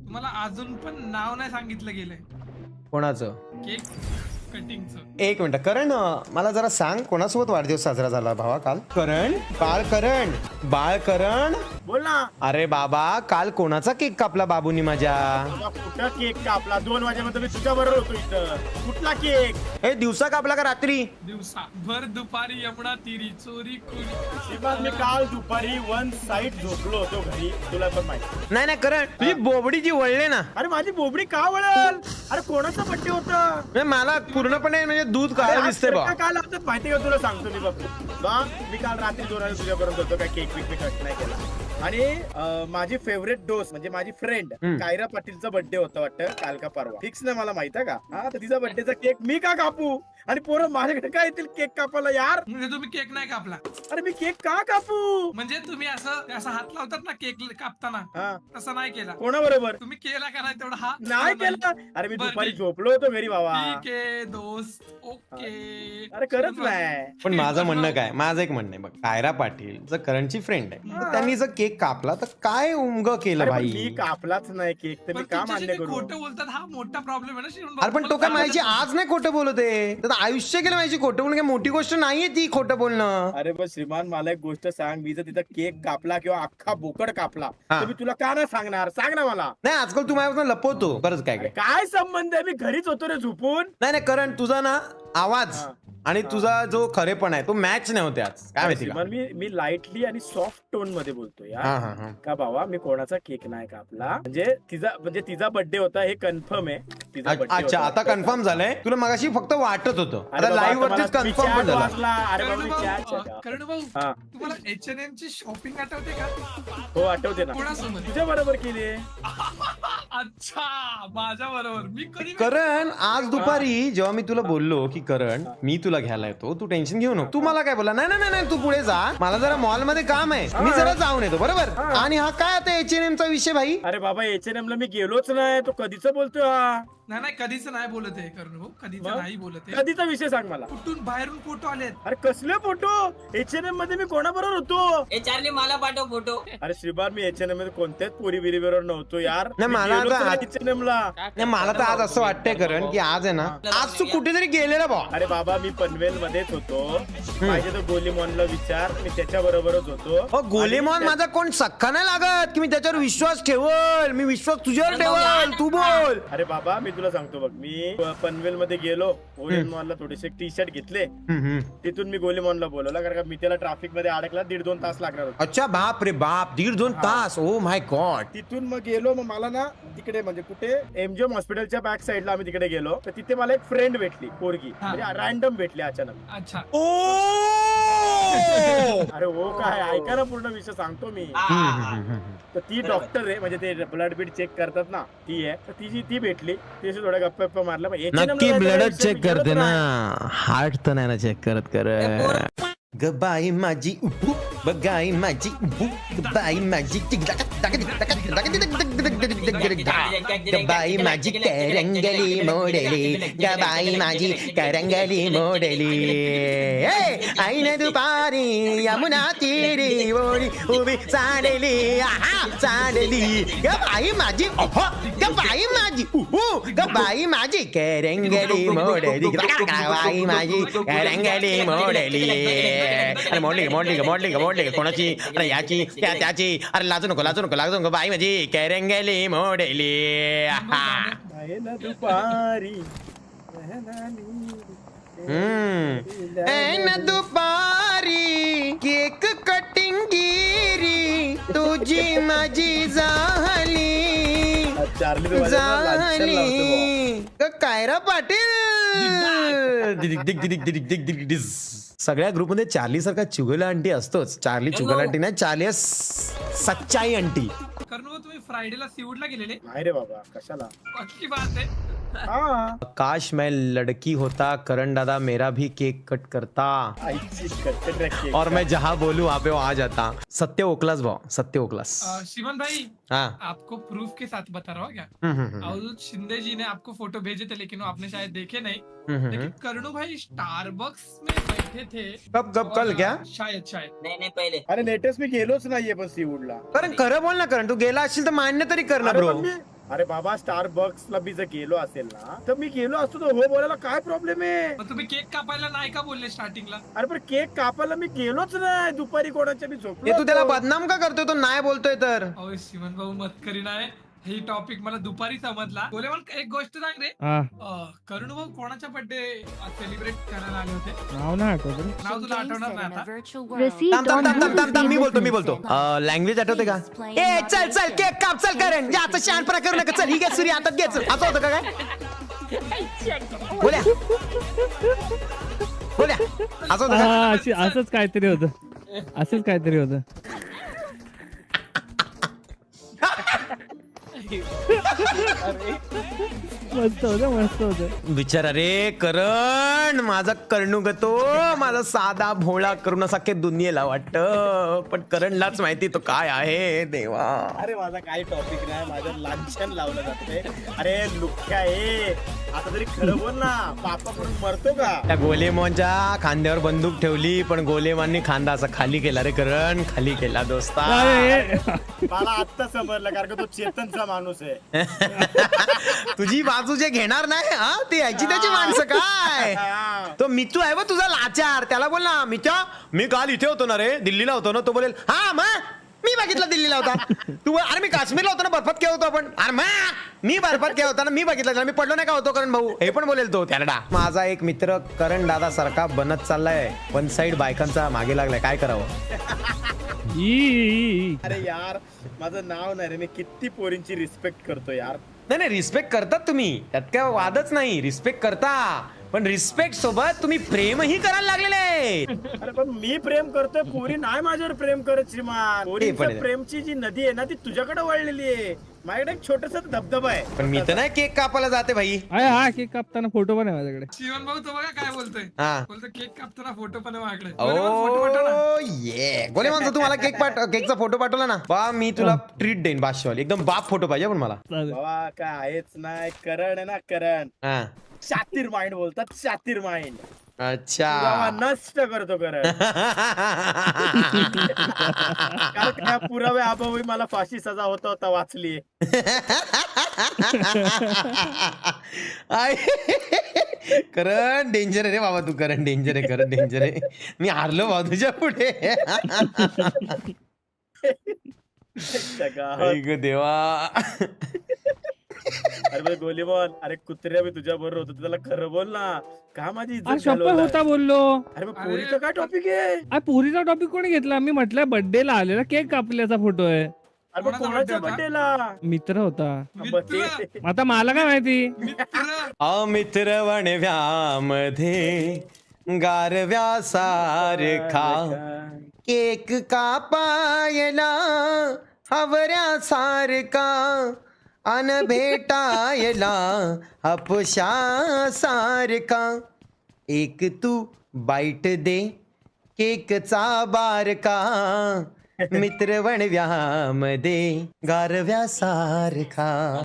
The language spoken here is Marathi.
तुम्हाला अजून पण नाव नाही सांगितलं गेलंय कोणाचं? केक कटिंगचं. एक मिनिट करण, मला जरा सांग कोणासोबत वाढदिवस साजरा झाला भावा काल? करण, बाळकरण. बोल ना. अरे बाबा काल कोणाचा केक कापला बाबूनी माझ्या? कुठला केक कापला? 2 वाजेपर्यंत मी तुझ्या बरोबर होतो इथं. कुठला केक? हे दिवसा कापला का रात्री? दिवसा भर दुपारी यमुना तीरी चोरी कोरी. श्रीमान मी काल दुपारी 1 साइड झोपलो होतो घरी, तुला पण माहिती. नाही करण, तुझी बोबडी जी वळले ना. अरे माझी बोबडी का वळल? अरे कोणाचा बड्डे होता? म्हणजे मला पूर्णपणे म्हणजे दूध काळ दिसते बा. काल आता माहिती का तुला सांगतो मी बा. मी काल रात्री 2 वाजता तुझ्यापर्यंत होतो, काय केक बिक कट नाही केला. आणि माझी फेवरेट डोस म्हणजे माझी फ्रेंड कायरा पाटीलचा बर्थडे होता वाटतं काल का परवा. फिक्स नाही मला माहित आहे का. हा तर तिचा बर्थडेचा केक मी का कापू? आणि पोरं माझ्याकडे काय येतील केक कापायला यार? म्हणजे तुम्ही केक नाही कापला? अरे मी केक का कापू? म्हणजे तुम्ही असं हात लावतात ना केक कापताना, तसं नाही केला. कोणाबरोबर? तुम्ही केला का नाही तेवढा हा? नाही केला. अरे मी दुपारी झोपलो होतो घरी बाबा. ठीक आहे दोस्त, ओके. अरे खरंच नाही. पण माझं म्हणणं काय, माझं एक म्हणणं आहे बघ, कायरा पाटील जर करणची फ्रेंड आहे तर त्यांनी जर केक कापला तर काय उमग केलं अरे पण भाई? मी कापलाच नाही केक, तर मी का मान्य करू? खोटं बोलतात हा मोठा प्रॉब्लेम आहे ना श्रीमंत. अरे पण तो काय माझी आज नाही खोटं बोलत आहे, तर आयुष्य केलं माझी खोटं बोलणं काय मोठी गोष्ट नाहीये ती खोटं बोलणं. अरे पण श्रीमान मला एक गोष्ट सांग, मी जर तिथं केक कापला किंवा अख्खा बोकड कापला तर मी तुला का नाही सांगणार? सांग ना मला. नाही आजकाल तू माझ्यापासून लपवतो खरंच. काय काय काय संबंध आहे? मी घरीच होतो रे झोपून. नाही करण, तुझा ना आवाज आणि तुझा जो खरेपण आहे तो मॅच नाही होते आज. काय माहिती का? श्रीमान मी लाईटली आणि सॉफ्ट टोन मध्ये बोलतो हा, यार. हा, हा. का बाबा मी कोणाचा केक नाही कापला. म्हणजे तिचा बर्थडे होता हे कन्फर्म आहे. तिचा birthday अच्छा होता. आता कन्फर्म झालंय. तुला मगाशी फक्त वाटत होतं, अरे आता बाबा, लाईव्ह आता वरतीच मला मी कन्फर्म पण chat झालं. वाचला. अरे बाबा मी chat check. करण भाऊ, हा. तुम्हाला H&M ची शॉपिंग आठवते का? हो आठवते ना. कोणासोबत? तुझ्या बरोबर केली. अच्छा माझ्या बरोबर. मी कधी करण आज दुपारी जेव्हा मी तुला बोललो की करण मी तुला घ्यायला येतो, तू टेन्शन घेऊ नको, तू मला काय बोला, नाही तू पुढे जा, मला जरा मॉल मध्ये काम आहे, मी जरा जाऊन येतो. बरोबर. आणि हा काय आता H&M चा विषय भाई? अरे बाबा H&M ला मी गेलोच नाही. तो कधीच बोलतोय हा. नाही कधीच नाही बोलत आहे करण भाऊ, कधीच मग? नाही बोलत आहे. कधीचा विषय सांग मला. कुठून बाहेरून फोटो आलेत. अरे कसले फोटो? H&M मध्ये मी कोणाबरोबर होतो? ए चार्ली मला पाठव फोटो. अरे श्रीबार मी H&M मध्ये कोणत्याच पोरी बिरी बरोबर नव्हतो यार. नाही, मी मला गेलोच आता नाही H&M ला. नाही मला तर आज असं वाटतंय करण की आज आहे ना, आज तू कुठेतरी गेलेला बा. अरे बाबा मी पनवेल मध्येच होतो. पाहिजे तर गोलीमॉनला विचार, मी त्याच्या बरोबरच होतो. गोलेमॉन माझा कोण सख्खा नाही लागत की मी त्याच्यावर विश्वास ठेवल, मी विश्वास तुझ्यावर ठेवल, तू बोल. अरे बाबा मी तुला सांगतो बघ, मी पनवेल मध्ये गेलो, गोलीमॉनला थोडेसे टी शर्ट घेतले, तिथून मी गोलीमॉनला बोलवला, कारण का मी त्याला ट्रॅफिक मध्ये अडकला, 1.5-2 तास लागणार होते. अच्छा बाप रे बाप, 1.5-2 तास. Oh my God. तिथून मग गेलो, मग मला ना तिकडे म्हणजे कुठे MGM हॉस्पिटलच्या बॅक साईडला आम्ही तिकडे गेलो, तर तिथे मला एक फ्रेंड भेटली, पोरगी म्हणजे रॅन्डम भेटली अचानक. अच्छा ओ अरे हो काय, ऐका ना पूर्ण विषय सांगतो मी. तर ती डॉक्टर आहे, म्हणजे ते ब्लड बीड चेक करतात ना, ती आहे. तर ती भेटली, तिथे थोड्या गप्पा मारल्या. नक्की ब्लडच चेक करते ना, हार्ट तर नाही ना चेक करत. गबाई माझी उभू, बगाई माझी उभू, गबाई माझी गबाई माझी करंगली मोडली, गबाई माझी करंगली मोडली. आईने दुपारी यमुना तीरी ओढी उभी चालली, चालली. गबाई माझी ओहो, गबाई माझी उभू, गबाई माझी करंगली मोडली, गबाई माझी करंगली मोडली. अरे मोडली कोणाची? अरे याची त्याची. अरे लाजू नको बाई माझी करंगली मोडली. दुपारी दुपारी केक कटिंग गिरी तुझी माझी झाली कायरा पाटील. सगळ्या ग्रुपमध्ये चार्ली सारखा चुगला आंटी असतोच. चार्ली चुगला आंटी नाही, चार्ली सच्चाई आंटी. करण भाऊ तुम्ही फ्रायडेला सीवूडला गेलेले? नाही रे बाबा, कशाला? पक्की बात आहे. काश मैं लड़की होता, करण दादा मेरा भी केक कट करता, और मैं जहाँ बोलूं वहाँ पे वो आ जाता. सत्य ओकलास भाव, सत्य ओकलास. शिवन भाई, हाँ आपको प्रूफ के साथ बता रहा हूँ क्या? अवधूत शिंदे जी ने आपको फोटो भेजे थे, लेकिन वो आपने शायद देखे नहीं. लेकिन करणू भाई स्टारबक्स में बैठे थे. कब कल क्या? शायद नाही पहिले. अरे लेटेस्ट मी गेलोच नाहीये पण सीवूडला. कारण खरं बोल ना करण, तू गेला असशील तर मान्य तरी कर ना अरे ब्रो. पण अरे बाबा स्टारबक्सला मी जर गेलो असेल ना तर मी गेलो असतो तर हो बोलायला काय प्रॉब्लेम आहे. मग तुम्ही केक कापायला नाही का बोलले स्टार्टिंगला? अरे पण केक कापायला मी गेलोच नाही दुपारी कोणाच्या मी झोपलो हे तू त्याला होतो. बदनाम का करतोय? तो नाही बोलतोय तर. अहो श्रीमंत भाऊ मत करी नाही. ही टॉपिक मला दुपारी समजला. बोले मला एक गोष्ट सांग रे. हा करण भाऊ कोणाच्या बर्थडे सेलिब्रेट करायला आले होते? नाव नाही आठवत रे. नाव तुला आठवणार नाही आता? थांब थांब थांब थांब थांब, मी बोलतो. लँग्वेज आठवते का? ए चल चल केक काप चल करण. या आता शहाणपणा करू नका. चल ही घे सूर्य हातात घे. चल असं होतं का काय? बोल्या बोल्या असं होतं का? असंच काहीतरी होतं. मस्त होतं. बिचारा रे करण, माझा कर्णू गतो, माझा साधा भोळा करून असा के दुनियेला वाटत, पण करणलाच माहिती तो काय आहे देवा. अरे माझा काही टॉपिक नाही, माझं लांछन लावलं जाते. अरे लुख्या आहे आता तरी खरं बोल ना, पापा म्हणून मरतो का? त्या गोलेमॉनच्या खांद्यावर बंदूक ठेवली, पण गोलेमॉननी खांदा असा खाली केला रे करण, खाली केला दोस्ता. मला आत्ता समजलं कारण का तो चेतनचा माणूस आहे. तुझी बाजू जे घेणार नाही हा ते याची त्याची माणसं काय. तो मितू आहे व तुझा लाचार, त्याला बोल ना मित्या मी काल इथे होतो ना रे, दिल्लीला होतो ना. तो बोलेल हा मग मी बघितलं दिल्लीला होता. तू अरे मी काश्मीरला होतो ना, बर्फात केव्हा होतो आपण. अरे मग मी बर्फात केव्हा होता ना, मी बघितलं, मी पडलो नाही का होतो करण भाऊ, हे पण बोलेल तो त्याला. माझा एक मित्र करण दादा सारखा बनत चाललाय, वन साइड बायकांचा मागे लागलाय, काय करावं. अरे यार माझं नाव नाही रे, मी किती पोरींची रिस्पेक्ट करतो यार. नाही रिस्पेक्ट करतात तुम्ही, त्यात काय वादच नाही, रिस्पेक्ट करता, पण रिस्पेक्ट सोबत तुम्ही प्रेमही करायला लागलेले. अरे पण मी प्रेम करतोय, पोरी नाही माझ्यावर प्रेम करत श्रीमान. पोरींच्या प्रेमची जी नदी आहे ना ती तुझ्याकडे वळलेली आहे, माझ्याकडे एक छोटासा धबधबा आहे. पण मी तर नाही केक कापायला जाते भाई. हा केक कापताना फोटो पण आहे माझ्याकडे. श्रीमंत भाऊ तो बघा काय बोलतोय. हा बोलतो केक कापताना फोटो पण आहे माझ्याकडे. फोटो पाठव ना. ओ ये गोले माणसं तुम्हाला केकचा फोटो पाठवला ना बा, मी तुला ट्रीट देईन बादशाहवाली, एकदम बाप फोटो पाहिजे पण मला. बाबा काय आहेच नाही, करण आहे ना करण, हा शातीर माइंड बोलतात, शातीर माइंड. अच्छा नष्ट करतो करण. कारण त्या पुरावे अभावी मला फाशी सजा होता होता वाचली. करण डेंजर आहे रे बाबा तू, करण डेंजर आहे, करण डेंजर आहे. मी हारलो बाबा तुझ्या पुढे. ऐक देवा. अरे गोलीबॉल, अरे कुत्र्या मी तुझ्या बरोबर होतो, त्याला खरं बोल ना, का माझी इज्जत शप्पथ घालवलाय? होता बोललो. अरे मग पोरीचं काय टॉपिक आहे? पुरीचा टॉपिक कोणी घेतला? मी म्हटलं बर्थडे ला आलेला केक कापल्याचा फोटो आहे. अरे मग कोणाच्या बर्थडेला? मित्र होता. मित्र आता मला काय माहिती. मित्र अमित्र वणव्यामध्ये गारव्या सारखा केक कापायला हवऱ्या सारखा, अन भेटायला हापशा सारखा. एक तू बाईट दे केकचा बारका, मित्र वणव्यामध्ये गारव्या सारखा.